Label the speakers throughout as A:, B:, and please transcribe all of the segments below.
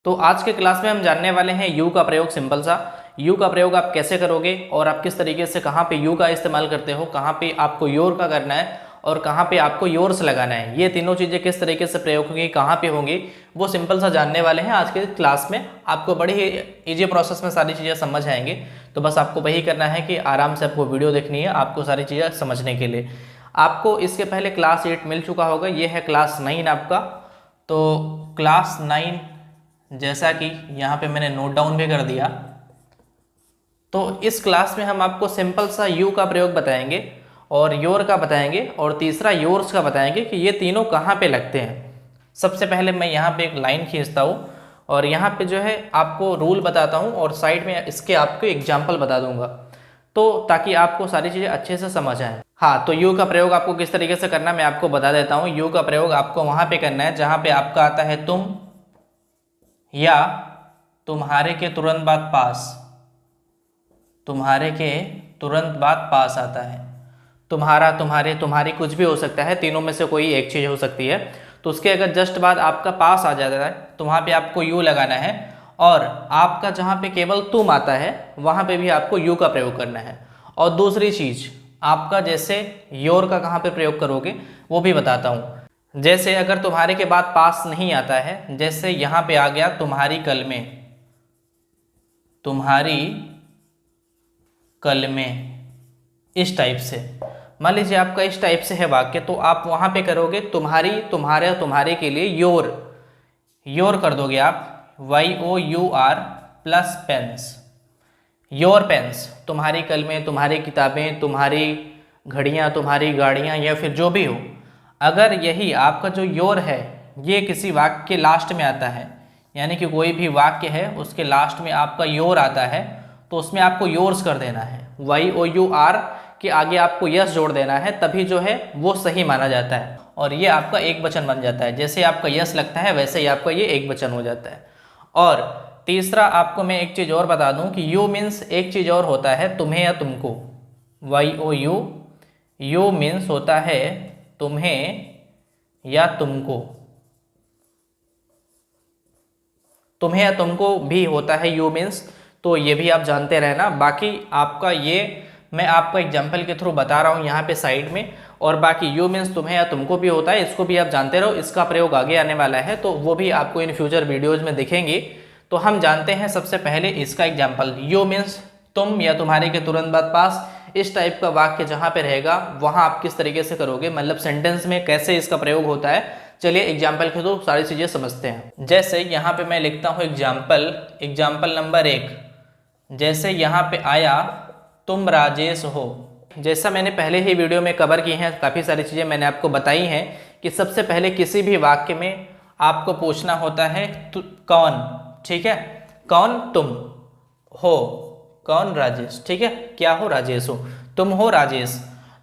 A: तो आज के क्लास में हम जानने वाले हैं यू का प्रयोग। सिंपल सा यू का प्रयोग आप कैसे करोगे और आप किस तरीके से कहाँ पे यू का इस्तेमाल करते हो, कहाँ पे आपको योर का करना है और कहाँ पे आपको योर्स लगाना है। ये तीनों चीज़ें किस तरीके से प्रयोग होंगी, कहाँ पे होंगी, वो सिंपल सा जानने वाले हैं आज के क्लास में। आपको बड़ी ही ईजी प्रोसेस में सारी चीज़ें समझ आएंगी। तो बस आपको वही करना है कि आराम से आपको वीडियो देखनी है आपको सारी चीज़ें समझने के लिए। आपको इसके पहले क्लास 8 मिल चुका होगा, ये है क्लास 9 आपका। तो क्लास 9 जैसा कि यहाँ पे मैंने नोट डाउन भी कर दिया। तो इस क्लास में हम आपको सिंपल सा यू का प्रयोग बताएंगे और योर का बताएंगे और तीसरा योर्स का बताएंगे कि ये तीनों कहाँ पे लगते हैं। सबसे पहले मैं यहाँ पे एक लाइन खींचता हूँ और यहाँ पे जो है आपको रूल बताता हूँ और साइड में इसके आपको एग्जाम्पल बता दूंगा, तो ताकि आपको सारी चीज़ें अच्छे से समझ आए। हाँ, तो यू का प्रयोग आपको किस तरीके से करना है मैं आपको बता देता हूँ। यू का प्रयोग आपको वहाँ पे करना है जहाँ पे आपका आता है तुम या तुम्हारे के तुरंत बाद पास। तुम्हारे के तुरंत बाद पास आता है। तुम्हारा, तुम्हारे, तुम्हारी कुछ भी हो सकता है, तीनों में से कोई एक चीज़ हो सकती है। तो उसके अगर जस्ट बाद आपका पास आ जाता है तो वहाँ पे आपको यू लगाना है और आपका जहाँ पे केवल तुम आता है वहाँ पे भी आपको यू का प्रयोग करना है। और दूसरी चीज़ आपका जैसे योर का कहाँ पे प्रयोग करोगे वो भी बताता हूँ। जैसे अगर तुम्हारे के बाद पास नहीं आता है, जैसे यहाँ पे आ गया तुम्हारी कल में, तुम्हारी कल में, इस टाइप से। मान लीजिए आपका इस टाइप से है वाक्य, तो आप वहाँ पे करोगे तुम्हारी, तुम्हारे, तुम्हारे के लिए योर, योर कर दोगे आप YOUR plus pens, your pens. तुम्हारी कल में, तुम्हारी किताबें, तुम्हारी घड़ियाँ, तुम्हारी गाड़ियाँ या फिर जो भी हो। अगर यही आपका जो योर है ये किसी वाक्य के लास्ट में आता है, यानी कि कोई भी वाक्य है उसके लास्ट में आपका योर आता है, तो उसमें आपको योर्स कर देना है। YOUR के आगे आपको यस जोड़ देना है, तभी जो है वो सही माना जाता है और ये आपका एक वचन बन जाता है। जैसे आपका यस लगता है वैसे ही आपका ये एक वचन हो जाता है। और तीसरा आपको मैं एक चीज़ और बता दूं कि यू मीन्स एक चीज़ और होता है तुम्हें या तुमको। YOU, यू मीन्स होता है तुम्हें या तुमको। तुम्हें या तुमको भी होता है यू मीन्स, तो ये भी आप जानते रहना। बाकी आपका ये मैं आपको एग्जाम्पल के थ्रू बता रहा हूँ यहाँ पे साइड में। और बाकी यू मीन्स तुम्हें या तुमको भी होता है, इसको भी आप जानते रहो। इसका प्रयोग आगे आने वाला है तो वो भी आपको इन फ्यूचर वीडियोज में दिखेंगे। तो हम जानते हैं सबसे पहले इसका एग्जाम्पल। यू मीन्स तुम या तुम्हारे के तुरंत बाद पास, इस टाइप का वाक्य जहाँ पे रहेगा वहाँ आप किस तरीके से करोगे, मतलब सेंटेंस में कैसे इसका प्रयोग होता है। चलिए एग्जाम्पल के थ्रू सारी चीज़ें समझते हैं। जैसे यहाँ पे मैं लिखता हूँ एग्जाम्पल नंबर 1। जैसे यहाँ पे आया तुम राजेश हो। जैसा मैंने पहले ही वीडियो में कवर की हैं, काफ़ी सारी चीज़ें मैंने आपको बताई हैं कि सबसे पहले किसी भी वाक्य में आपको पूछना होता है कौन, ठीक है, कौन तुम हो, कौन राजेश, ठीक है, क्या हो, राजेश हो, तुम हो राजेश।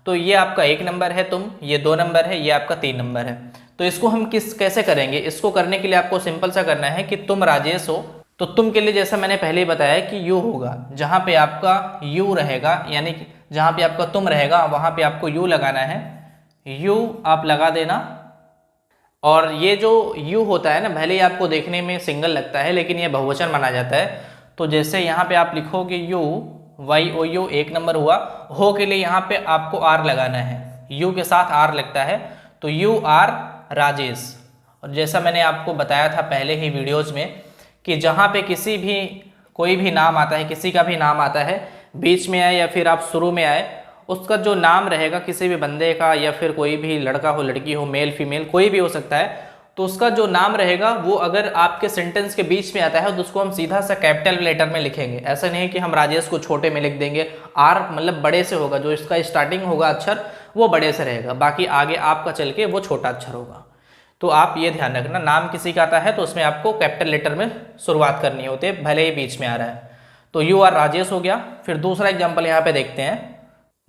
A: तो ये आपका 1 नंबर है तुम, ये 2 नंबर है, ये आपका 3 नंबर है। तो इसको हम कैसे करेंगे, इसको करने के लिए आपको सिंपल सा करना है कि तुम राजेश हो। तो तुम के लिए जैसा मैंने पहले ही बताया कि यू होगा, जहाँ पे आपका यू रहेगा, यानी कि जहाँ पे आपका तुम रहेगा वहाँ पे आपको यू लगाना है। यू आप लगा देना। और ये जो यू होता है ना, भले ही आपको देखने में सिंगल लगता है लेकिन ये बहुवचन माना जाता है। तो जैसे यहाँ पे आप लिखोगे यू, YOU 1 नंबर हुआ। हो के लिए यहाँ पे आपको आर लगाना है, यू के साथ आर लगता है, तो यू आर राजेश। और जैसा मैंने आपको बताया था पहले ही वीडियोज में कि जहाँ पे किसी भी कोई भी नाम आता है, किसी का भी नाम आता है, बीच में आए या फिर आप शुरू में आए, उसका जो नाम रहेगा किसी भी बंदे का या फिर कोई भी लड़का हो, लड़की हो, मेल फीमेल कोई भी हो सकता है, तो उसका जो नाम रहेगा वो अगर आपके सेंटेंस के बीच में आता है तो उसको हम सीधा सा कैपिटल लेटर में लिखेंगे। ऐसा नहीं है कि हम राजेश को छोटे में लिख देंगे। आर मतलब बड़े से होगा, जो इसका स्टार्टिंग होगा अक्षर वो बड़े से रहेगा, बाकी आगे आपका चल के वो छोटा अक्षर होगा। तो आप ये ध्यान रखना, नाम किसी का आता है तो उसमें आपको कैपिटल लेटर में शुरुआत करनी होती है, भले ही बीच में आ रहा है। तो यू आर राजेश हो गया। फिर दूसरा एग्जाम्पल यहाँ पे देखते हैं।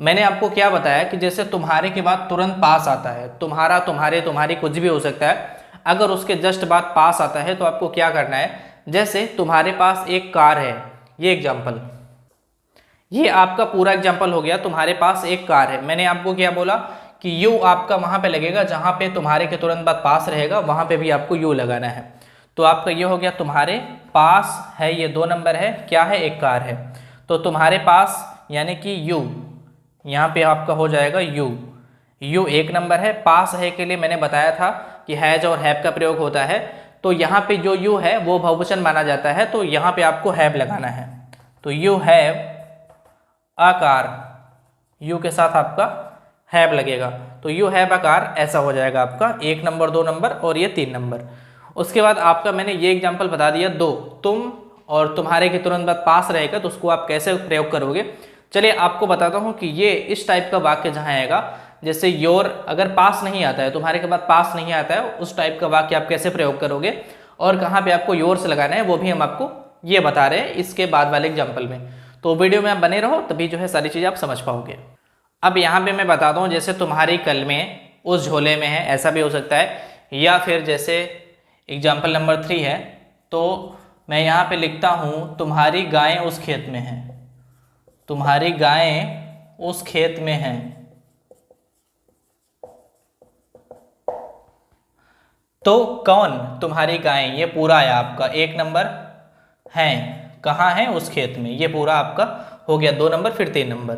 A: मैंने आपको क्या बताया कि जैसे तुम्हारे के बाद तुरंत पास आता है, तुम्हारा, तुम्हारे, तुम्हारी कुछ भी हो सकता है। अगर उसके जस्ट बाद पास आता है तो आपको क्या करना है, जैसे तुम्हारे पास एक कार है, ये एग्जाम्पल, ये आपका पूरा एग्जाम्पल हो गया। तुम्हारे पास एक कार है, मैंने आपको क्या बोला कि यू आपका वहां पे लगेगा जहां पे तुम्हारे के तुरंत बाद पास रहेगा, वहां पे भी आपको यू लगाना है। तो आपका ये हो गया तुम्हारे पास है, ये 2 नंबर है, क्या है, एक कार है। तो तुम्हारे पास यानी कि यू, यहाँ पे आपका हो जाएगा यू 1 नंबर है। पास है के लिए मैंने बताया था कि हैज और हैव का प्रयोग होता है, तो यहाँ पे जो यू है वो बहुवचन माना जाता है, तो यहाँ पे आपको हैव लगाना है। तो you have a car, you के साथ आपका हैव लगेगा, तो यू हैव अ कार, ऐसा हो जाएगा आपका 1 नंबर, 2 नंबर और ये 3 नंबर। उसके बाद आपका मैंने ये एग्जाम्पल बता दिया 2, तुम और तुम्हारे के तुरंत बाद पास रहेगा, तो उसको आप कैसे प्रयोग करोगे। चलिए आपको बताता हूँ कि ये इस टाइप का वाक्य जहाँ आएगा, जैसे योर, अगर पास नहीं आता है, तुम्हारे के बाद पास नहीं आता है, उस टाइप का वाक्य आप कैसे प्रयोग करोगे और कहाँ पे आपको योर्स लगाना है, वो भी हम आपको ये बता रहे हैं इसके बाद वाले एग्जाम्पल में। तो वीडियो में आप बने रहो, तभी जो है सारी चीज़ें आप समझ पाओगे। अब यहाँ पे मैं बताता हूँ, जैसे तुम्हारी कलमें उस झोले में है, ऐसा भी हो सकता है, या फिर जैसे एग्जाम्पल नंबर 3 है, तो मैं यहाँ पे लिखता हूँ तुम्हारी गायें उस खेत में हैं, तुम्हारी गायें उस खेत में हैं। तो कौन तुम्हारी गायें, ये पूरा आया आपका 1 नंबर, हैं कहाँ है, उस खेत में, ये पूरा आपका हो गया 2 नंबर, फिर 3 नंबर।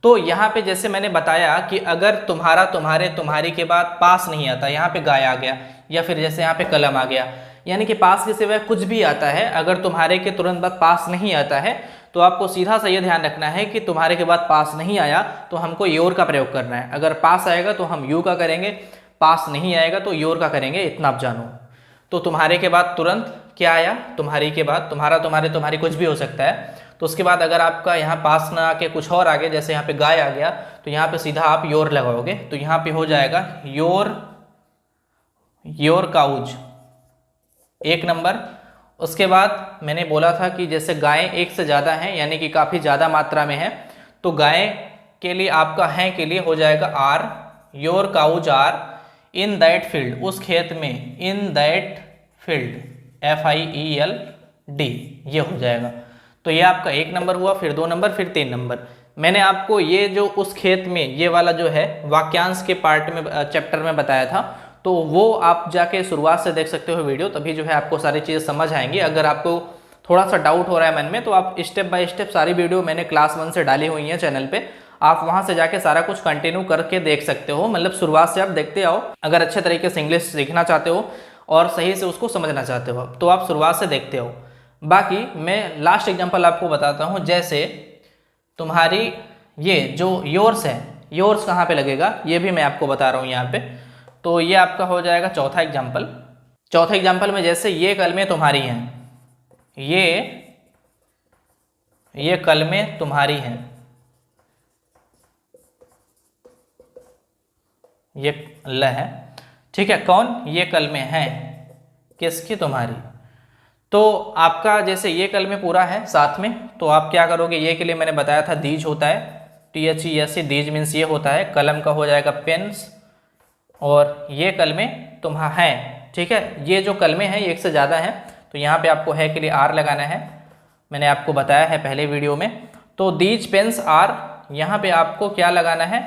A: तो यहाँ पे जैसे मैंने बताया कि अगर तुम्हारा, तुम्हारे, तुम्हारी के बाद पास नहीं आता, यहाँ पे गाय आ गया, या फिर जैसे यहाँ पे कलम आ गया, यानी कि पास के सिवाय कुछ भी आता है, अगर तुम्हारे के तुरंत बाद पास नहीं आता है, तो आपको सीधा सा ये ध्यान रखना है कि तुम्हारे के बाद पास नहीं आया तो हमको योर का प्रयोग करना है। अगर पास आएगा तो हम यू का करेंगे, पास नहीं आएगा तो योर का करेंगे, इतना आप जानो। तो तुम्हारे के बाद तुरंत क्या आया, तुम्हारी के बाद तुम्हारा, तुम्हारे, तुम्हारी कुछ भी हो सकता है, तो उसके बाद अगर आपका यहाँ पास ना आके कुछ और आ गया, जैसे यहाँ पे गाय आ गया, तो यहाँ पे सीधा आप योर लगाओगे, तो यहाँ पे हो जाएगा योर काउज 1 नंबर। उसके बाद मैंने बोला था कि जैसे गायें एक से ज़्यादा हैं, यानी कि काफ़ी ज़्यादा मात्रा में है, तो गाय के लिए आपका है के लिए हो जाएगा are, your cows are in that field, उस खेत में, इन दैट फील्ड, FIELD, ये हो जाएगा। तो ये आपका 1 नंबर हुआ, फिर 2 नंबर, फिर 3 नंबर। मैंने आपको ये जो उस खेत में, ये वाला जो है वाक्यांश के पार्ट में, चैप्टर में बताया था, तो वो आप जाके शुरुआत से देख सकते हो वीडियो, तभी जो है आपको सारी चीज़ें समझ आएंगी। अगर आपको थोड़ा सा डाउट हो रहा है मन में, तो आप स्टेप बाय स्टेप सारी वीडियो मैंने क्लास 1 से डाली हुई है चैनल पे, आप वहाँ से जाके सारा कुछ कंटिन्यू करके देख सकते हो, मतलब शुरुआत से आप देखते आओ। अगर अच्छे तरीके से इंग्लिश सीखना चाहते हो और सही से उसको समझना चाहते हो, तो आप शुरुआत से देखते हो। बाकी मैं लास्ट एग्जांपल आपको बताता हूँ, जैसे तुम्हारी ये जो योर्स है, योर्स कहाँ पे लगेगा ये भी मैं आपको बता रहा हूँ यहाँ पे। तो ये आपका हो जाएगा चौथा एग्जांपल। चौथे एग्जांपल में जैसे ये कलमें तुम्हारी हैं, ये कलमें तुम्हारी हैं, ये ल है, ठीक है, कौन, ये कलमें हैं, किसकी, तुम्हारी। तो आपका जैसे ये कलमें पूरा है साथ में, तो आप क्या करोगे, ये के लिए मैंने बताया था दीज होता है, THES, दीज मीन्स ये होता है, कलम का हो जाएगा पेन्स, और ये कलमें तुम्हारा हैं, ठीक है। ये जो कलमें हैं ये एक से ज़्यादा हैं, तो यहाँ पे आपको है के लिए आर लगाना है, मैंने आपको बताया है पहले वीडियो में। तो दीज पेन्स आर, यहाँ पे आपको क्या लगाना है,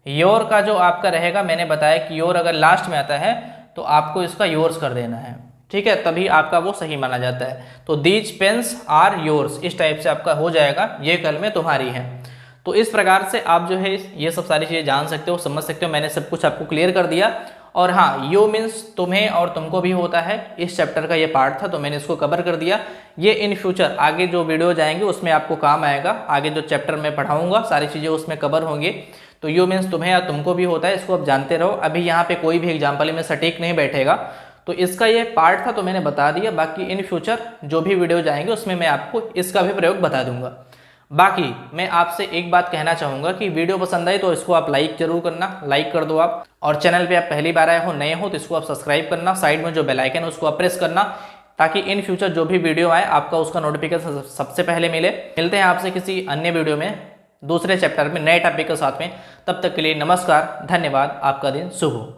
A: योर का जो आपका रहेगा, मैंने बताया कि योर अगर लास्ट में आता है तो आपको इसका योर्स कर देना है, ठीक है, तभी आपका वो सही माना जाता है। तो दीज पेन्स आर योर्स, इस टाइप से आपका हो जाएगा, ये कलमें तुम्हारी हैं। तो इस प्रकार से आप जो है ये सब सारी चीज़ें जान सकते हो, समझ सकते हो, मैंने सब कुछ आपको क्लियर कर दिया। और हाँ, यू मीन्स तुम्हें और तुमको भी होता है, इस चैप्टर का ये पार्ट था, तो मैंने इसको कवर कर दिया। ये इन फ्यूचर आगे जो वीडियो जाएंगे उसमें आपको काम आएगा, आगे जो चैप्टर में पढ़ाऊंगा सारी चीज़ें उसमें कवर होंगी। तो यू मीन्स तुम्हें या तुमको भी होता है, इसको आप जानते रहो। अभी यहाँ पे कोई भी एग्जाम्पल में सटीक नहीं बैठेगा, तो इसका ये पार्ट था, तो मैंने बता दिया। बाकी इन फ्यूचर जो भी वीडियो जाएंगे उसमें मैं आपको इसका भी प्रयोग बता दूंगा। बाकी मैं आपसे एक बात कहना चाहूँगा कि वीडियो पसंद आई तो इसको आप लाइक जरूर करना, लाइक कर दो आप। और चैनल पे आप पहली बार आए हो, नए हो, तो इसको आप सब्सक्राइब करना, साइड में जो बेल आइकन है उसको आप प्रेस करना, ताकि इन फ्यूचर जो भी वीडियो आए आपका उसका नोटिफिकेशन सबसे पहले मिले। मिलते हैं आपसे किसी अन्य वीडियो में, दूसरे चैप्टर में, नए टॉपिक के साथ में। तब तक के लिए नमस्कार, धन्यवाद, आपका दिन शुभ हो।